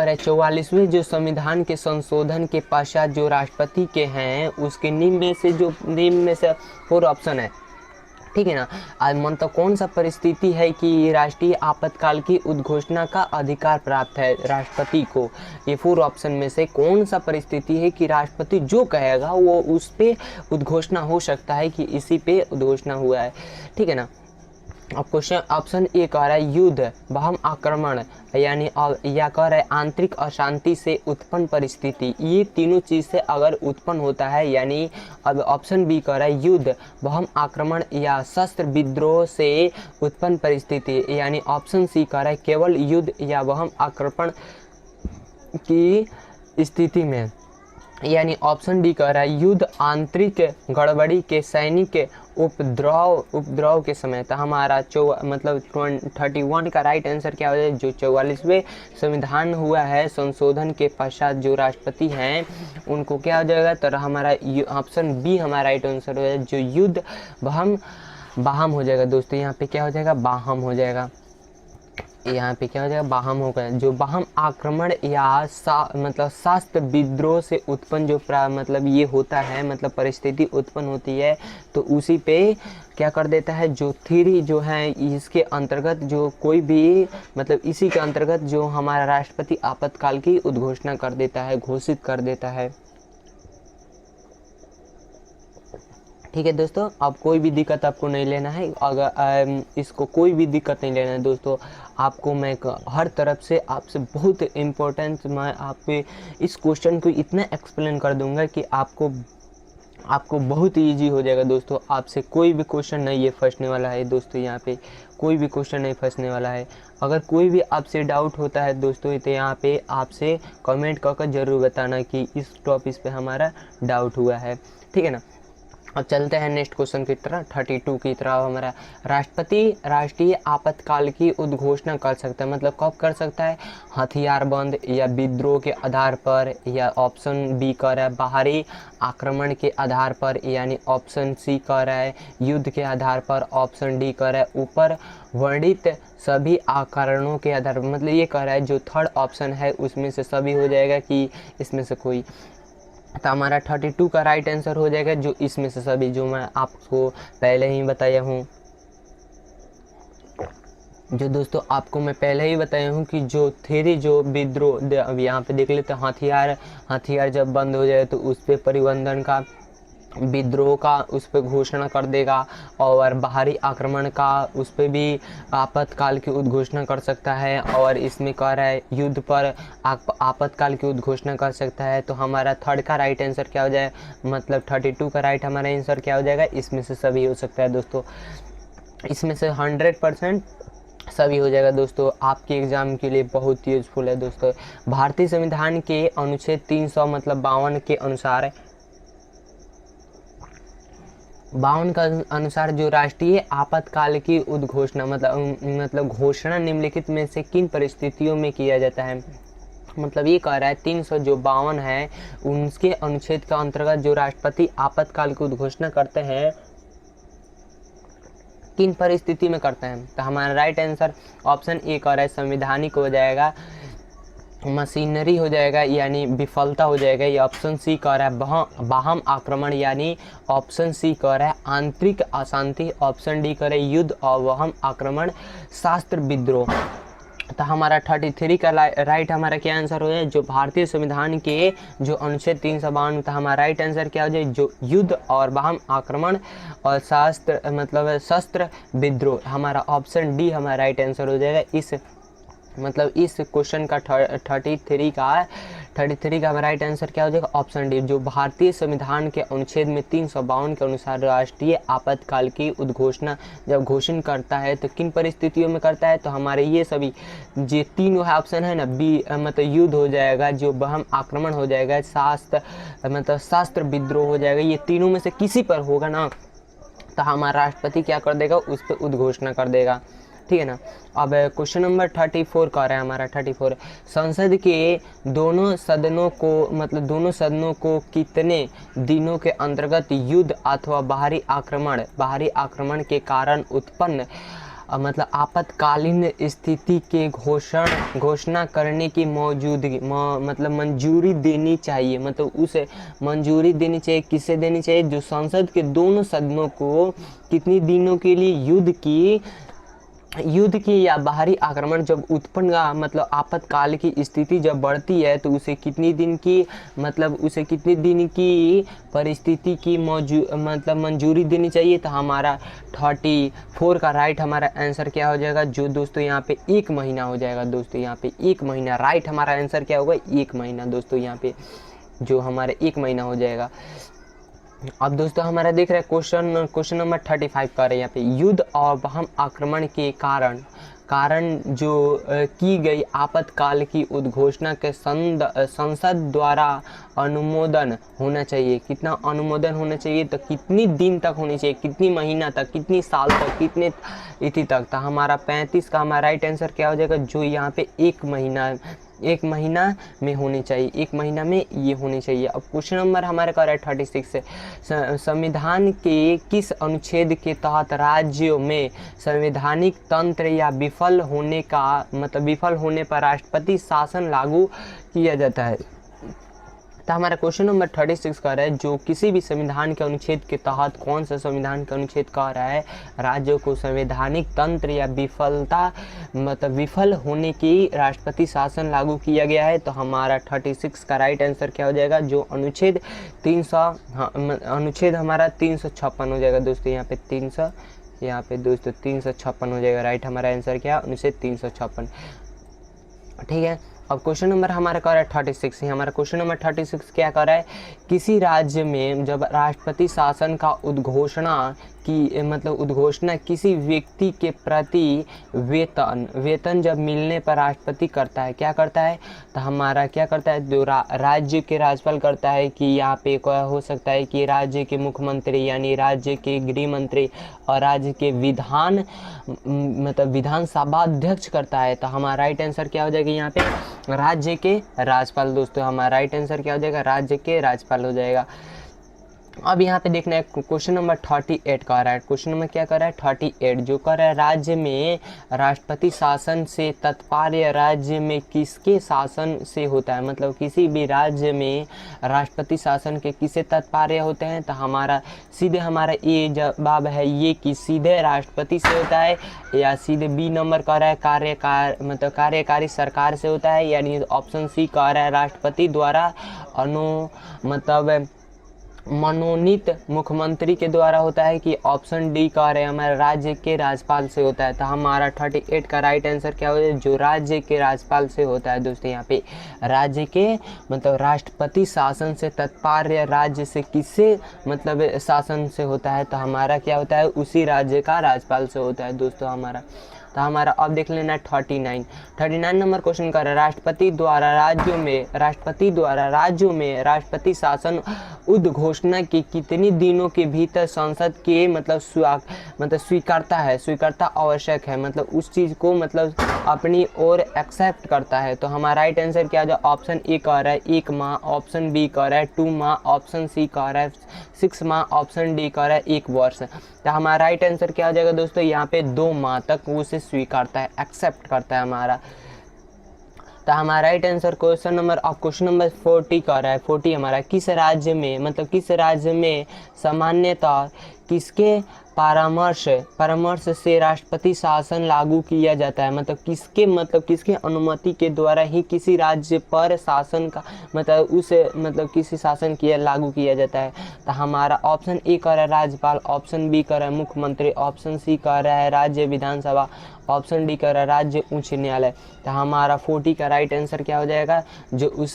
है 44वें जो संविधान के संशोधन के पश्चात जो राष्ट्रपति के हैं उसके निम्न में से 4 ऑप्शन है, ठीक है ना। आज मतलब कौन सा परिस्थिति है कि राष्ट्रीय आपातकाल की उद्घोषणा का अधिकार प्राप्त है राष्ट्रपति को, ये 4 ऑप्शन में से कौन सा परिस्थिति है कि राष्ट्रपति जो कहेगा वो उस पे उद्घोषणा हो सकता है कि इसी पे उद्घोषणा हुआ है, ठीक है ना। अब क्वेश्चन ऑप्शन ए कह रहा है युद्ध, बम आक्रमण, यानी या कह रहा है आंतरिक अशांति से उत्पन्न परिस्थिति, ये तीनों चीज़ से अगर उत्पन्न होता है, यानी अब ऑप्शन बी कह रहा है युद्ध, बम आक्रमण या शस्त्र विद्रोह से उत्पन्न परिस्थिति, यानी ऑप्शन सी कह रहा है केवल युद्ध या बम आक्रमण की स्थिति में, यानी ऑप्शन डी कह रहा है युद्ध आंतरिक गड़बड़ी के सैनिक उपद्रव के समय। तो हमारा 31 का राइट आंसर क्या हो जाए, जो 44वें संविधान हुआ है संशोधन के पश्चात जो राष्ट्रपति हैं उनको क्या हो जाएगा, तो हमारा ऑप्शन बी हमारा राइट आंसर हो जाएगा, जो युद्ध बाहम हो जाएगा दोस्तों। यहाँ पे क्या हो जाएगा, बाहम हो जाएगा, यहाँ पे क्या हो जाएगा, बाहम होगा। जो बाहम आक्रमण या मतलब शास्त्र विद्रोह से उत्पन्न जो मतलब ये होता है, मतलब परिस्थिति उत्पन्न होती है, तो उसी पे क्या कर देता है, जो थ्योरी जो है इसके अंतर्गत जो कोई भी मतलब इसी के अंतर्गत जो हमारा राष्ट्रपति आपातकाल की उद्घोषणा कर देता है, घोषित कर देता है, ठीक है दोस्तों। अब कोई भी दिक्कत आपको नहीं लेना है, अगर इसको कोई भी दिक्कत नहीं लेना है दोस्तों, आपको मैं हर तरफ से आपसे बहुत इम्पोर्टेंस मैं आपके इस क्वेश्चन को इतना एक्सप्लेन कर दूंगा कि आपको बहुत इजी हो जाएगा दोस्तों। आपसे कोई भी क्वेश्चन नहीं ये फंसने वाला है दोस्तों, यहाँ पे कोई भी क्वेश्चन नहीं फंसने वाला है। अगर कोई भी आपसे डाउट होता है दोस्तों, तो यहाँ पे आपसे कमेंट करके ज़रूर बताना कि इस टॉपिक पे हमारा डाउट हुआ है, ठीक है ना। अब चलते हैं नेक्स्ट क्वेश्चन की तरफ 32 की तरफ। हमारा राष्ट्रपति राष्ट्रीय आपातकाल की उद्घोषणा कर सकता है, मतलब कब कर सकता है? हथियारबंद या विद्रोह के आधार पर, या ऑप्शन बी कह रहा है बाहरी आक्रमण के आधार पर, यानी ऑप्शन सी कह रहा है युद्ध के आधार पर, ऑप्शन डी कह रहा है ऊपर वर्णित सभी कारणों के आधार पर। मतलब ये कह रहा है जो थर्ड ऑप्शन है उसमें से सभी हो जाएगा कि इसमें से कोई। तो हमारा 32 का राइट आंसर हो जाएगा जो इसमें से सभी, जो मैं आपको पहले ही बताया हूँ, जो दोस्तों आपको मैं पहले ही बताया हूँ कि जो थ्योरी जो विद्रोह, अब यहाँ पे देख लेते हैं हथियार जब बंद हो जाए तो उस पर परिबंधन का, विद्रोह का उस पर घोषणा कर देगा, और बाहरी आक्रमण का उस पर भी आपातकाल की उद्घोषणा कर सकता है, और इसमें कह रहा है युद्ध पर आपातकाल की उद्घोषणा कर सकता है। तो हमारा थर्ड का राइट आंसर क्या हो जाए, मतलब 32 का राइट हमारा आंसर क्या हो जाएगा, इसमें से सभी हो सकता है दोस्तों, इसमें से 100% सभी हो जाएगा दोस्तों। आपके एग्ज़ाम के लिए बहुत यूजफुल है दोस्तों। भारतीय संविधान के अनुच्छेद 300 मतलब 52 के अनुसार, 52 का अनुसार जो राष्ट्रीय आपातकाल की उद्घोषणा मतलब घोषणा निम्नलिखित में से किन परिस्थितियों में किया जाता है। मतलब ये कह रहा है 300 जो 52 है उनके अनुच्छेद के अंतर्गत जो राष्ट्रपति आपातकाल की उद्घोषणा करते हैं किन परिस्थिति में करते हैं। तो हमारा राइट आंसर ऑप्शन ए कह रहा है संवैधानिक हो जाएगा, मशीनरी हो जाएगा यानी विफलता हो जाएगा, या ऑप्शन सी कह रहा है बाह्य आक्रमण, यानी ऑप्शन सी कह रहा है आंतरिक अशांति, ऑप्शन डी कह रहा है युद्ध और बाह्य आक्रमण शास्त्र विद्रोह। तो हमारा 33 का राइट हमारा क्या आंसर हो जाए, जो भारतीय संविधान के जो अनुच्छेद 352, तो हमारा राइट आंसर क्या हो जाए, जो युद्ध और बाह्य आक्रमण और शस्त्र विद्रोह। हमारा ऑप्शन डी हमारा राइट आंसर हो जाएगा। इस क्वेश्चन का 33 का हमारा राइट आंसर क्या हो जाएगा, ऑप्शन डी, जो भारतीय संविधान के अनुच्छेद में 352 के अनुसार राष्ट्रीय आपातकाल की उद्घोषणा जब घोषणा करता है तो किन परिस्थितियों में करता है। तो हमारे ये सभी जो तीनों ऑप्शन है ना, बी मतलब युद्ध हो जाएगा, जो बाह्य आक्रमण हो जाएगा, शास्त्र विद्रोह हो जाएगा, ये तीनों में से किसी पर होगा ना तो हमारा राष्ट्रपति क्या कर देगा, उस पर उद्घोषणा कर देगा, ठीक है ना। अब क्वेश्चन नंबर 34 का रहा है हमारा 34, संसद के दोनों सदनों को कितने दिनों के अंतर्गत युद्ध अथवा बाहरी आक्रमण के कारण उत्पन्न आपातकालीन स्थिति के घोषणा करने की मौजूदगी मंजूरी देनी चाहिए। मतलब उसे मंजूरी देनी चाहिए, किसे देनी चाहिए, जो संसद के दोनों सदनों को कितनी दिनों के लिए युद्ध की या बाहरी आक्रमण जब उत्पन्न आपातकाल की स्थिति जब बढ़ती है तो उसे कितनी दिन की परिस्थिति की मंजूरी देनी चाहिए। तो हमारा 34 का राइट हमारा आंसर क्या हो जाएगा, जो दोस्तों यहाँ पे 1 महीना हो जाएगा। दोस्तों यहाँ पे 1 महीना राइट हमारा आंसर क्या होगा, 1 महीना दोस्तों, यहाँ पे जो हमारा 1 महीना हो जाएगा। अब दोस्तों हमारा देख रहे हैं क्वेश्चन नंबर 35 का है यहाँ पे, युद्ध और बाह्य आक्रमण के कारण जो की गई आपातकाल की उद्घोषणा के संसद द्वारा अनुमोदन होना चाहिए। कितना अनुमोदन होना चाहिए, तो कितनी दिन तक होनी चाहिए, कितनी महीना तक, कितनी साल तक, कितने तिथि तक। तो हमारा 35 का हमारा राइट आंसर क्या हो जाएगा, जो यहाँ पे 1 महीना में होनी चाहिए, 1 महीना में ये होनी चाहिए। अब क्वेश्चन नंबर हमारे का है 36 से, संविधान के किस अनुच्छेद के तहत राज्यों में संवैधानिक तंत्र या विफल होने पर राष्ट्रपति शासन लागू किया जाता है। तो हमारा क्वेश्चन नंबर 36 कह रहा है, जो किसी भी संविधान के अनुच्छेद के तहत, कौन सा संविधान का अनुच्छेद कह रहा है, राज्यों को संवैधानिक तंत्र या विफल होने की राष्ट्रपति शासन लागू किया गया है। तो हमारा 36 का राइट आंसर क्या हो जाएगा, जो अनुच्छेद हमारा 356 हो जाएगा दोस्तों, यहाँ पे दोस्तों 356 हो जाएगा। राइट हमारा आंसर क्या, अनुच्छेद 356, ठीक है। अब क्वेश्चन नंबर हमारा कह रहा है 36, हमारा क्वेश्चन नंबर 36 क्या कह रहा है, किसी राज्य में जब राष्ट्रपति शासन का उद्घोषणा कि मतलब उद्घोषणा किसी व्यक्ति के प्रति वेतन जब मिलने पर राष्ट्रपति करता है, क्या करता है, तो हमारा क्या करता है, जो राज्य के राज्यपाल करता है कि यहाँ पे हो सकता है कि राज्य के मुख्यमंत्री यानी राज्य के गृह मंत्री और राज्य के मतलब विधानसभा अध्यक्ष करता है। तो हमारा राइट आंसर क्या हो जाएगा यहाँ पे, राज्य के राज्यपाल। दोस्तों हमारा राइट आंसर क्या हो जाएगा, राज्य के राज्यपाल हो जाएगा। अब यहाँ पे देखना है क्वेश्चन नंबर 38 का रहा है। क्वेश्चन नंबर क्या कर रहा है, 38 जो कर रहा है, राज्य में राष्ट्रपति शासन से तात्पर्य राज्य में किसके शासन से होता है, मतलब किसी भी राज्य में राष्ट्रपति शासन के किसे तात्पर्य होते हैं। तो हमारा सीधे हमारा ये जवाब है ये कि सीधे राष्ट्रपति से होता है, या सीधे बी नंबर कर रहा है मतलब कार्यकारी सरकार से होता है, यानी ऑप्शन सी कह रहा है राष्ट्रपति द्वारा मतलब मनोनीत मुख्यमंत्री के द्वारा होता है, कि ऑप्शन डी कह रहे हैं हमारे राज्य के राज्यपाल से होता है। तो हमारा 38 का राइट आंसर क्या हो जाए, जो राज्य के राज्यपाल से होता है। दोस्तों यहाँ पे राज्य के मतलब राष्ट्रपति शासन से तात्पर्य राज्य से किससे मतलब शासन से होता है, तो हमारा क्या होता है, उसी राज्य का राज्यपाल से होता है। दोस्तों हमारा तो हमारा अब देख लेना 39 नंबर क्वेश्चन कर रहा है, राष्ट्रपति द्वारा राज्यों में राष्ट्रपति शासन उद्घोषणा के कितनी दिनों के भीतर संसद के मतलब स्वीकारता आवश्यक है, मतलब उस चीज़ को मतलब अपनी ओर एक्सेप्ट करता है। तो हमारा राइट आंसर क्या है, ऑप्शन ए कह रहा है 1 माह, ऑप्शन बी कह रहा है 2 माह, ऑप्शन सी कह रहा है 6 माह, ऑप्शन डी कह रहा है 1 वर्ष। तो हमारा राइट आंसर क्या हो जाएगा दोस्तों, यहाँ पे 2 माह तक उसे स्वीकारता है, एक्सेप्ट करता है हमारा। तो हमारा राइट आंसर क्वेश्चन नंबर 40 का रहा है। 40 हमारा किस राज्य में सामान्यतः किसके परामर्श से राष्ट्रपति शासन लागू किया जाता है, मतलब किसके अनुमति के द्वारा ही किसी राज्य पर शासन का किसी शासन किया लागू किया जाता है। तो हमारा ऑप्शन ए कह रहा है राज्यपाल, ऑप्शन बी कह रहा है मुख्यमंत्री, ऑप्शन सी कह रहा है राज्य विधानसभा, ऑप्शन डी कह रहा है राज्य उच्च न्यायालय। तो हमारा 40 का राइट आंसर क्या हो जाएगा, जो उस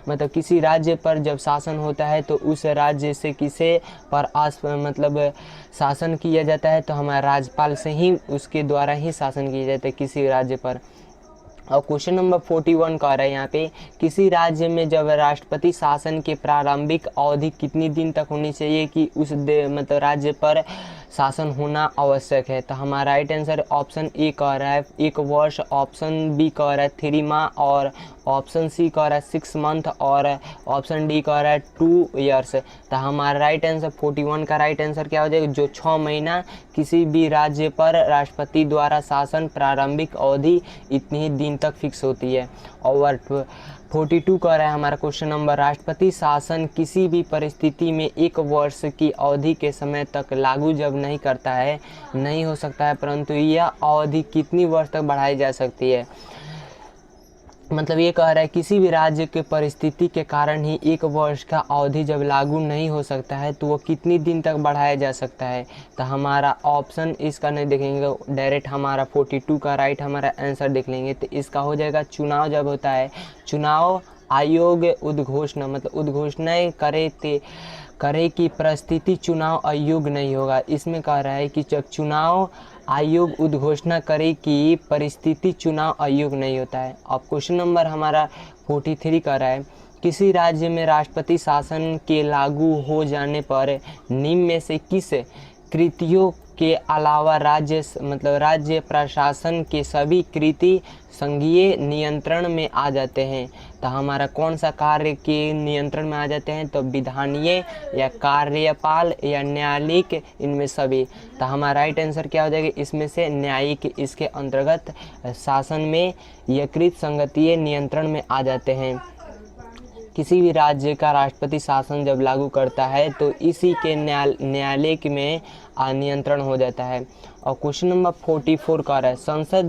किसी राज्य पर जब शासन होता है तो उस राज्य से किसे पर शासन किया जाता है, तो हमारा राज्यपाल से ही उसके द्वारा ही शासन किया जाता है किसी राज्य पर। और क्वेश्चन नंबर 41 कह रहा है यहाँ पे, किसी राज्य में जब राष्ट्रपति शासन के प्रारंभिक अवधि कितनी दिन तक होनी चाहिए कि उस राज्य पर शासन होना आवश्यक है। तो हमारा राइट आंसर ऑप्शन ए कह रहा है 1 वर्ष, ऑप्शन बी कह रहा है 3 माह, और ऑप्शन सी कह रहा है 6 मंथ, और ऑप्शन डी कह रहा है 2 ईयर्स। तो हमारा राइट आंसर 41 का राइट आंसर क्या हो जाएगा, जो 6 महीना किसी भी राज्य पर राष्ट्रपति द्वारा शासन प्रारंभिक अवधि इतनी ही दिन तक फिक्स होती है। और 42 कह रहा है हमारा क्वेश्चन नंबर, राष्ट्रपति शासन किसी भी परिस्थिति में 1 वर्ष की अवधि के समय तक लागू जब नहीं हो सकता है, परंतु यह अवधि कितनी वर्ष तक बढ़ाई जा सकती है। मतलब ये कह रहा है किसी भी राज्य के परिस्थिति के कारण ही 1 वर्ष का अवधि जब लागू नहीं हो सकता है तो वो कितनी दिन तक बढ़ाया जा सकता है। तो हमारा ऑप्शन इसका नहीं देखेंगे, डायरेक्ट हमारा 42 का राइट हमारा आंसर देख लेंगे। तो इसका हो जाएगा चुनाव जब होता है, चुनाव आयोग उद्घोषणा उद्घोषणाएँ करे कि परिस्थिति चुनाव आयोग नहीं होगा। इसमें कह रहा है कि जब चुनाव आयोग उद्घोषणा करे कि परिस्थिति चुनाव आयोग नहीं होता है। अब क्वेश्चन नंबर हमारा 43 कह रहा है, किसी राज्य में राष्ट्रपति शासन के लागू हो जाने पर निम्न में से किस कृतियों के अलावा राज्य प्रशासन के सभी कृति संघीय नियंत्रण में आ जाते हैं। तो हमारा कौन सा कार्य के नियंत्रण में आ जाते हैं, तो विधानीय या कार्यपाल या न्यायिक, इनमें सभी। तो हमारा राइट आंसर क्या हो जाएगा, इसमें से न्यायिक इसके अंतर्गत शासन में यकृत संगतीय नियंत्रण में आ जाते हैं। किसी भी राज्य का राष्ट्रपति शासन जब लागू करता है तो इसी के न्यायालय में नियंत्रण हो जाता है। और क्वेश्चन नंबर 44 का है, संसद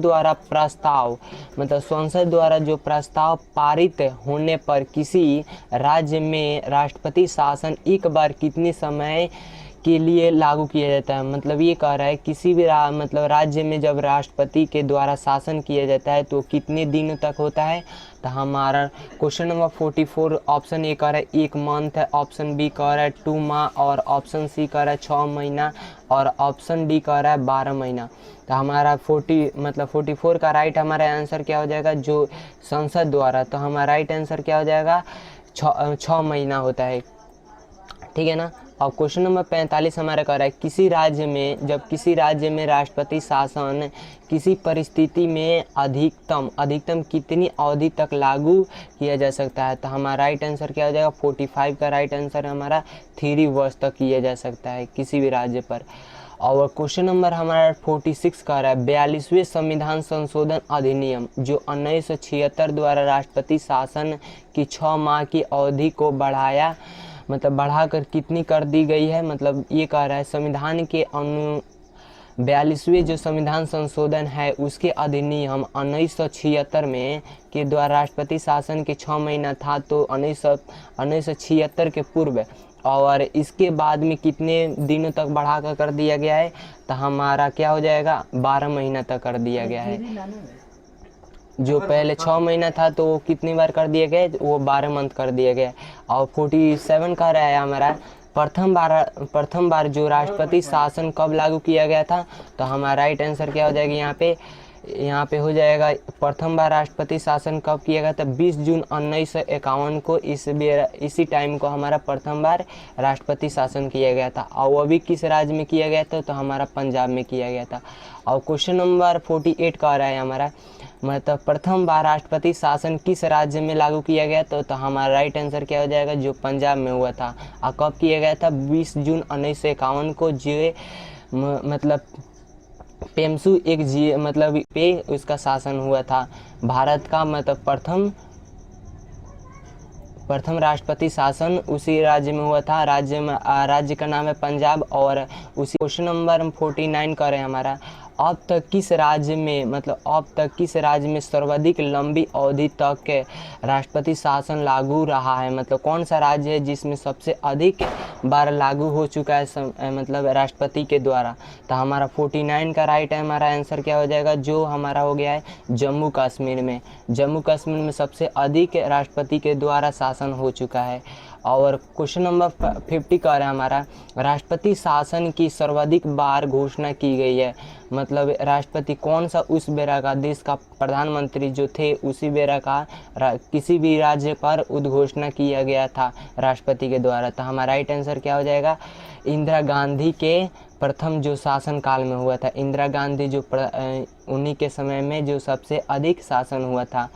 द्वारा जो प्रस्ताव पारित होने पर किसी राज्य में राष्ट्रपति शासन एक बार कितने समय के लिए लागू किया जाता है। मतलब ये कह रहा है किसी भी मतलब राज्य में जब राष्ट्रपति के द्वारा शासन किया जाता है तो कितने दिनों तक होता है। तो हमारा क्वेश्चन नंबर 44 ऑप्शन ए कह रहा है 1 मंथ है, ऑप्शन बी कह रहा है 2 माह, और ऑप्शन सी कह रहा है 6 महीना, और ऑप्शन डी कह रहा है 12 महीना। तो हमारा 44 का राइट हमारा आंसर क्या हो जाएगा, जो संसद द्वारा। तो हमारा राइट आंसर क्या हो जाएगा, 6 महीना होता है, ठीक है ना। और क्वेश्चन नंबर 45 हमारा कह रहा है किसी राज्य में राष्ट्रपति शासन किसी परिस्थिति में अधिकतम कितनी अवधि तक लागू किया जा सकता है। तो हमारा राइट आंसर क्या हो जाएगा, 45 का राइट आंसर हमारा 3 वर्ष तक किया जा सकता है किसी भी राज्य पर। और क्वेश्चन नंबर हमारा 46 कह रहा है 42वें संविधान संशोधन अधिनियम जो 1976 द्वारा राष्ट्रपति शासन की 6 माह की अवधि को बढ़ाकर कितनी कर दी गई है। मतलब ये कह रहा है संविधान के 42वें जो संविधान संशोधन है उसके अधिनियम 1976 में के द्वारा राष्ट्रपति शासन के 6 महीना था, तो 1976 के पूर्व और इसके बाद में कितने दिनों तक बढ़ा कर दिया गया है। तो हमारा क्या हो जाएगा, 12 महीना तक कर दिया गया है। जो पहले 6 महीना था तो वो कितनी बार कर दिया गया, वो 12 मंथ कर दिया गया। और 47 का रहा है हमारा प्रथम बार जो राष्ट्रपति शासन कब लागू किया गया था। तो हमारा राइट आंसर क्या हो जाएगा, यहाँ पे हो जाएगा प्रथम बार राष्ट्रपति शासन कब किया गया था, 20 जून 1951 को। इसी टाइम को हमारा प्रथम बार राष्ट्रपति शासन किया गया था। और वो भी किस राज्य में किया गया था, तो हमारा पंजाब में किया गया था। और क्वेश्चन नंबर 48 का रहा है हमारा मतलब प्रथम बार राष्ट्रपति शासन किस राज्य में लागू किया गया, तो हमारा राइट आंसर क्या हो जाएगा, जो पंजाब में हुआ था। और कब किया गया था, 20 जून 1951 को। जो मतलब पेम्सू एक पे उसका शासन हुआ था। भारत का मतलब प्रथम राष्ट्रपति शासन उसी राज्य में हुआ था। राज्य का नाम है पंजाब। और उसी क्वेश्चन नंबर 49 कर रहे हैं हमारा अब तक किस राज्य में सर्वाधिक लंबी अवधि तक राष्ट्रपति शासन लागू रहा है। मतलब कौन सा राज्य है जिसमें सबसे अधिक बार लागू हो चुका है मतलब राष्ट्रपति के द्वारा। तो हमारा 49 का राइट है हमारा आंसर क्या हो जाएगा, जो हमारा हो गया है जम्मू कश्मीर में सबसे अधिक राष्ट्रपति के द्वारा शासन हो चुका है। और क्वेश्चन नंबर 50 का है हमारा राष्ट्रपति शासन की सर्वाधिक बार घोषणा की गई है। मतलब राष्ट्रपति कौन सा उस बेरा का देश का प्रधानमंत्री जो थे उसी बेरा का किसी भी राज्य पर उद्घोषणा किया गया था राष्ट्रपति के द्वारा। तो हमारा राइट आंसर क्या हो जाएगा, इंदिरा गांधी के प्रथम जो शासन काल में हुआ था। इंदिरा गांधी जो उन्हीं के समय में जो सबसे अधिक शासन हुआ था।